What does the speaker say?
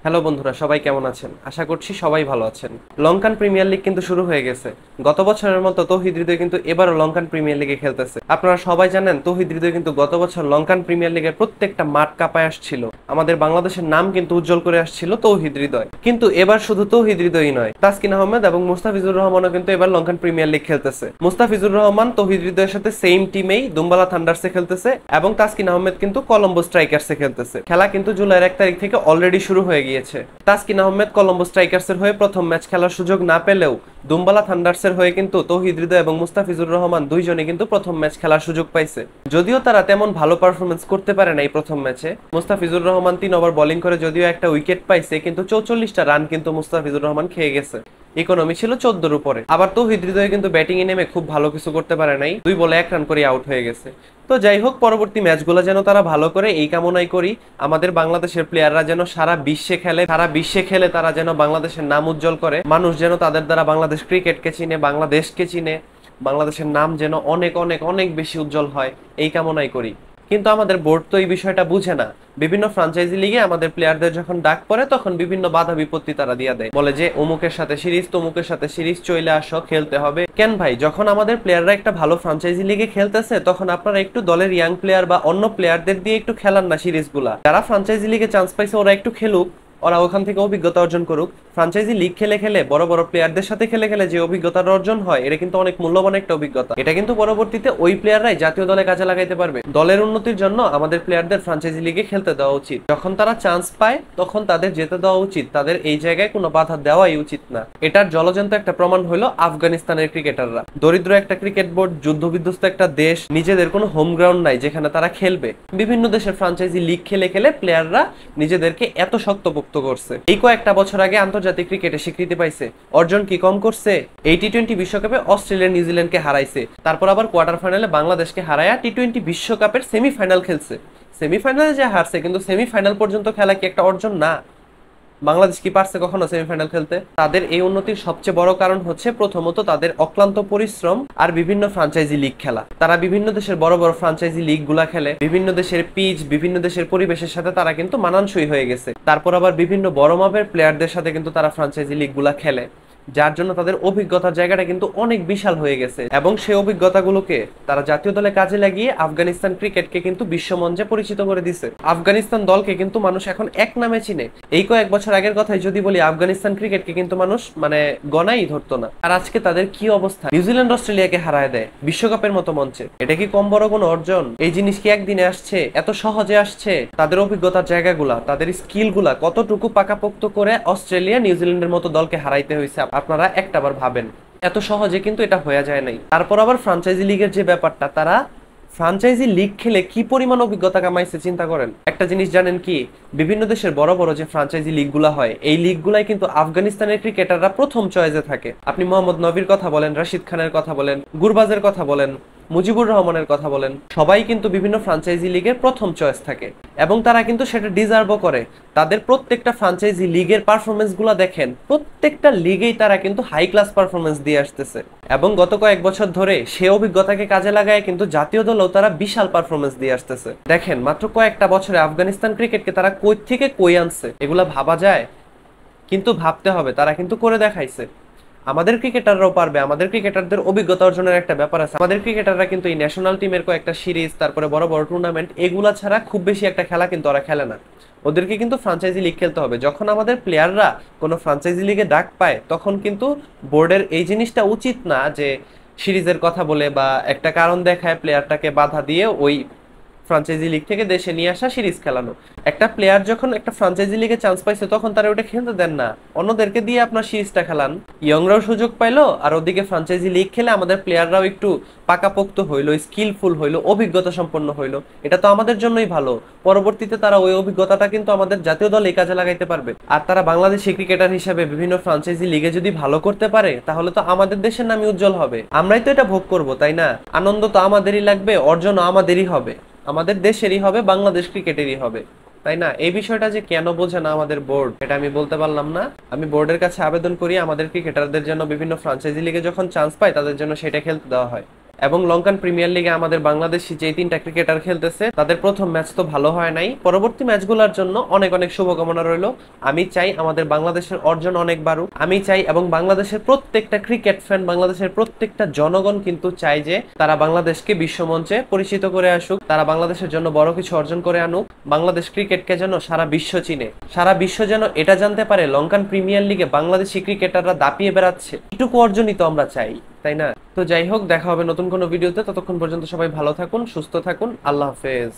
Hello বন্ধুরা, সবাই কেমন আছেন? আশা করছি সবাই ভালো আছেন। লঙ্কান প্রিমিয়ার লিগ কিন্তু শুরু হয়ে গেছে। গত বছরের মতো তৌহিদ হৃদয় কিন্তু এবারও লঙ্কান প্রিমিয়ার লিগে খেলতেছে। আপনারা সবাই জানেন তৌহিদ হৃদয় কিন্তু গত বছর লঙ্কান প্রিমিয়ার লিগের প্রত্যেকটা মাঠ কাঁপায় আসছিল। আমাদের বাংলাদেশের নাম কিন্তু উজ্জ্বল করে আসছিল তৌহিদ হৃদয়। কিন্তু এবার শুধু তৌহিদ হৃদয়ই নয়, তাসকিন আহমেদ এবং মুস্তাফিজুর রহমানও কিন্তু এবার লঙ্কান প্রিমিয়ার লিগ খেলতেছে। মুস্তাফিজুর রহমান তৌহিদ হৃদয়ের সাথে সেম টিমেই দুম্বালা থান্ডার্সে খেলতেছে এবং তাসকিন আহমেদ কিন্তু কলম্বো স্ট্রাইকার্সে খেলতেছে। খেলা কিন্তু জুলাইয়ের 1 তারিখ থেকে অলরেডি শুরু হয়ে গিয়েছে। তাসকিন আহমেদ কলম্বো স্ট্রাইকার্সের হয়ে প্রথম ম্যাচ খেলার সুযোগ না পেলেও দুম্বালা থান্ডার্সের হয়ে কিন্তু তৌহিদ হৃদয় এবং মুস্তাফিজুর রহমান দুইজনে কিন্তু প্রথম ম্যাচ খেলার সুযোগ পাইছে। যদিও তারা তেমন ভালো পারফরমেন্স করতে পারে না এই প্রথম ম্যাচে। মুস্তাফিজুর রহমান 3 ওভার বোলিং করে যদিও একটা উইকেট পাইছে, কিন্তু 44টা রান কিন্তু মুস্তাফিজুর রহমান খেয়ে গেছে। ইকোনমি ছিল 14 উপরে। আবার তৌহিদ হৃদয় কিন্তু ব্যাটিং এ নেমে খুব ভালো কিছু করতে পারে নাই, 2 বলে 1 রান করে আউট হয়ে গেছে। তো যাই হোক, পরবর্তী ম্যাচগুলো যেন তারা ভালো করে এই কামনাই করি। আমাদের বাংলাদেশের প্লেয়াররা যেন সারা বিশ্বে খেলে তারা যেন বাংলাদেশের নাম উজ্জ্বল করে, মানুষ যেন তাদের দ্বারা বাংলাদেশ ক্রিকেটকে চিনে, বাংলাদেশকে চিনে, বাংলাদেশের নাম যেন অনেক অনেক অনেক বেশি উজ্জ্বল হয়, এই কামনাই করি। কিন্তু আমাদের বোর্ড তো এই বিষয়টা বুঝে না। বিভিন্ন ফ্রাঞ্চাইজি লিগে আমাদের প্লেয়ারদের যখন ডাক পড়ে তখন বিভিন্ন বাধা বিপত্তি তারা দিয়ে দেয়, বলে যে অমুকের সাথে সিরিজ, তমুকের সাথে সিরিজ, চলে আসো, খেলতে হবে। কেন ভাই, যখন আমাদের প্লেয়াররা একটা ভালো ফ্রাঞ্চাইজি লিগে খেলতেছে তখন আপনারা একটু দলের ইয়াং প্লেয়ার বা অন্য প্লেয়ারদের দিয়ে একটু খেলান না সিরিজগুলা। যারা ফ্রাঞ্চাইজি লিগে চান্স পাইছে ওরা একটু খেলুক, ওরা ওখান থেকে অভিজ্ঞতা অর্জন করুক। ফ্রাঞ্চাইজি লিগ খেলে খেলে, বড় বড় প্লেয়ারদের সাথে খেলে খেলে যে অভিজ্ঞতার অর্জন হয়, এটা কিন্তু অনেক মূল্যবান একটা অভিজ্ঞতা। এটা কিন্তু পরবর্তীতে ওই প্লেয়াররাই জাতীয় দলে কাজে লাগাইতে পারবে। দলের উন্নতির জন্য আমাদের প্লেয়ারদের ফ্রাঞ্চাইজি লিগে খেলতে দেওয়া উচিত। যখন তারা চান্স পায় তখন তাদের যেতে দেওয়া উচিত, তাদের এই জায়গায় কোনো বাধা দেওয়াই উচিত না। এটার জলজন্ত একটা প্রমাণ হলো আফগানিস্তানের ক্রিকেটাররা। দরিদ্র একটা ক্রিকেট বোর্ড, যুদ্ধ বিধ্বস্ত একটা দেশ, নিজেদের কোনো হোম গ্রাউন্ড নাই যেখানে তারা খেলবে। বিভিন্ন দেশের ফ্রাঞ্চাইজি লিগ খেলে খেলে প্লেয়াররা নিজেদেরকে এত শক্তপোক্ত করছে। এই কয়েকটা বছর আগে আন্তর্জাতিক ক্রিকেটে স্বীকৃতি পাইছে। অর্জন কি কম করছে? এই টি-20 বিশ্বকাপে অস্ট্রেলিয়া নিউজিল্যান্ডকে হারাইছে, তারপর আবার কোয়ার্টার ফাইনালে বাংলাদেশকে হারায়া টি-20 বিশ্বকাপের সেমিফাইনাল খেলছে। সেমিফাইনালে যে হারছে, কিন্তু সেমিফাইনাল পর্যন্ত খেলা কি একটা অর্জন না? বাংলাদেশ কি পারছে কখনো সেমিফাইনাল খেলতে? তাদের এই উন্নতির সবচেয়ে বড় কারণ হচ্ছে প্রথমত তাদের অক্লান্ত পরিশ্রম আর বিভিন্ন ফ্রাঞ্চাইজি লিগ খেলা। তারা বিভিন্ন দেশের বড় বড় ফ্রাঞ্চাইজি লিগ গুলা খেলে, বিভিন্ন দেশের পিচ, বিভিন্ন দেশের পরিবেশের সাথে তারা কিন্তু মানানসই হয়ে গেছে। তারপর আবার বিভিন্ন বড় মাপের প্লেয়ারদের সাথে কিন্তু তারা ফ্রাঞ্চাইজি লিগ গুলা খেলে, যার জন্য তাদের অভিজ্ঞতার জায়গাটা কিন্তু অনেক বিশাল হয়ে গেছে। এবং সেই অভিজ্ঞতাগুলোকে তারা জাতীয় দলে কাজে লাগিয়ে আফগানিস্তান ক্রিকেটকে কিন্তু বিশ্বমঞ্চে পরিচিত করে দিছে। আফগানিস্তান দলকে কিন্তু মানুষ এখন এক নামে চিনে। এই কয়েক বছর আগের কথাই যদি বলি, আফগানিস্তান ক্রিকেটকে কিন্তু মানুষ গনাই ধরতো না। আর আজকে তাদের কি অবস্থা? নিউজিল্যান্ড অস্ট্রেলিয়াকে হারায় দেয় বিশ্বকাপের মতো মঞ্চে। এটা কি কম বড় কোনো অর্জন? এই জিনিস কি একদিনে আসছে? এত সহজে আসছে? তাদের অভিজ্ঞতার জায়গাগুলা, তাদের স্কিল গুলা কতটুকু পাকাপোক্ত করে অস্ট্রেলিয়া নিউজিল্যান্ডের মতো দলকে হারাইতে হয়েছে, আপনারা একটাবার ভাবেন। এত সহজে কিন্তু এটা হয়ে যায় নাই। তারপর আবার ফ্রাঞ্চাইজি লিগের যে ব্যাপারটা, তারা ফ্রাঞ্চাইজি লিগ খেলে কি পরিমাণ অভিজ্ঞতা কামাইছে চিন্তা করেন। একটা জিনিস জানেন কি, বিভিন্ন দেশের বড় বড় যে ফ্রাঞ্চাইজি লিগগুলা হয়, এই লিগগুলাই কিন্তু আফগানিস্তানের ক্রিকেটাররা প্রথম চয়েসে থাকে। আপনি মোহাম্মদ নবীর কথা বলেন, রাশিদ খানের কথা বলেন, গুরবাজের কথা বলেন, মুজিবুর রহমানের কথা বলেন, সবাই কিন্তু বিভিন্ন ফ্রাঞ্চাইজি লিগের প্রথম চয়েস থাকে এবং তারা কিন্তু সেটা ডিজার্ভও করে। তাদের প্রত্যেকটা ফ্রাঞ্চাইজি লিগের পারফরমেন্স গুলা দেখেন, প্রত্যেকটা লিগেই তারা কিন্তু হাই ক্লাস পারফরমেন্স দিয়ে আসতেছে এবং গত কয়েক বছর ধরে সে অভিজ্ঞতাকে কাজে লাগায় কিন্তু জাতীয় দলেও তারা বিশাল পারফরমেন্স দিয়ে আসতেছে। দেখেন, মাত্র কয়েকটা বছরে আফগানিস্তান ক্রিকেটকে তারা কই থেকে কই আনছে, এগুলা ভাবা যায়? কিন্তু ভাবতে হবে, তারা কিন্তু করে দেখাইছে। আমাদের ক্রিকেটাররাও পারবে। আমাদের ক্রিকেটারদের অভিজ্ঞতা অর্জনের একটা ব্যাপার আছে। আমাদের ক্রিকেটাররা কিন্তু এই ন্যাশনাল টিমের কয়েকটা সিরিজ, তারপরে বড় বড় টুর্নামেন্ট, এগুলা ছাড়া খুব বেশি একটা খেলা কিন্তু ওরা খেলে না। ওদেরকে কিন্তু ফ্রাঞ্চাইজি লিগ খেলতে হবে। যখন আমাদের প্লেয়াররা কোনো ফ্রাঞ্চাইজি লিগে ডাক পায় তখন কিন্তু বোর্ডের এই জিনিসটা উচিত না যে সিরিজের কথা বলে বা একটা কারণ দেখায় প্লেয়ারটাকে বাধা দিয়ে ওই ফ্রাঞ্চাইজি লিগ থেকে দেশে নিয়ে আসা, সিরিজ খেলানো। একটা প্লেয়ার যখন একটা ফ্রাঞ্চাইজি লিগে চান্স পাইছে তখন তারা ওটা খেলতে দেন না, অন্যদেরকে দিয়ে আপনার সিরিজটা খেলান। ইয়ংরাও সুযোগ পাইলো আর ওদিকে ফ্রাঞ্চাইজি লিগ খেলে আমাদের প্লেয়াররাও একটু পাকাপোক্ত হইলো, স্কিলফুল হইলো, অভিজ্ঞতা সম্পন্ন হইলো। এটা তো আমাদের জন্যই ভালো। পরবর্তীতে তারা ওই অভিজ্ঞতাটা কিন্তু আমাদের জাতীয় দলে কাজে লাগাইতে পারবে। আর তারা বাংলাদেশি ক্রিকেটার হিসেবে বিভিন্ন ফ্রাঞ্চাইজি লিগে যদি ভালো করতে পারে তাহলে তো আমাদের দেশের নামই উজ্জ্বল হবে। আমরাই তো এটা ভোগ করবো, তাই না? আনন্দ তো আমাদেরই লাগবে, অর্জনও আমাদেরই হবে, আমাদের দেশেরই হবে, বাংলাদেশ ক্রিকেটেরই হবে, তাই না? এই বিষয়টা যে কেন বোঝে না আমাদের বোর্ড, এটা আমি বলতে পারলাম না। আমি বোর্ডের কাছে আবেদন করি আমাদের ক্রিকেটারদের জন্য বিভিন্ন ফ্রাঞ্চাইজি লিগে যখন চান্স পায় তাদের জন্য সেটা খেলতে দেওয়া হয়। এবং লঙ্কান প্রিমিয়ার লিগে আমাদের বাংলাদেশি যে 3টা ক্রিকেটার খেলতেছে তাদের প্রথম ম্যাচ তো ভালো হয় নাই, পরবর্তী ম্যাচগুলোর জন্য অনেক অনেক শুভকামনা রইল। আমি চাই আমাদের বাংলাদেশের অর্জন অনেক বাড়ুক, আমি চাই এবং বাংলাদেশের প্রত্যেকটা ক্রিকেট ফ্যান, বাংলাদেশের প্রত্যেকটা জনগণ কিন্তু চাই যে তারা বাংলাদেশকে বিশ্বমঞ্চে পরিচিত করে আসুক, তারা বাংলাদেশের জন্য বড় কিছু অর্জন করে আনুক, বাংলাদেশ ক্রিকেটকে যেন সারা বিশ্ব চিনে, সারা বিশ্ব যেন এটা জানতে পারে লঙ্কান প্রিমিয়ার লিগে বাংলাদেশি ক্রিকেটাররা দাপিয়ে বেড়াচ্ছে। এটুকু অর্জনই তো আমরা চাই, তাই না? তো যাই হোক, দেখা হবে নতুন কোনো ভিডিওতে। ততক্ষণ পর্যন্ত সবাই ভালো থাকুন, সুস্থ থাকুন, আল্লাহ হাফেজ।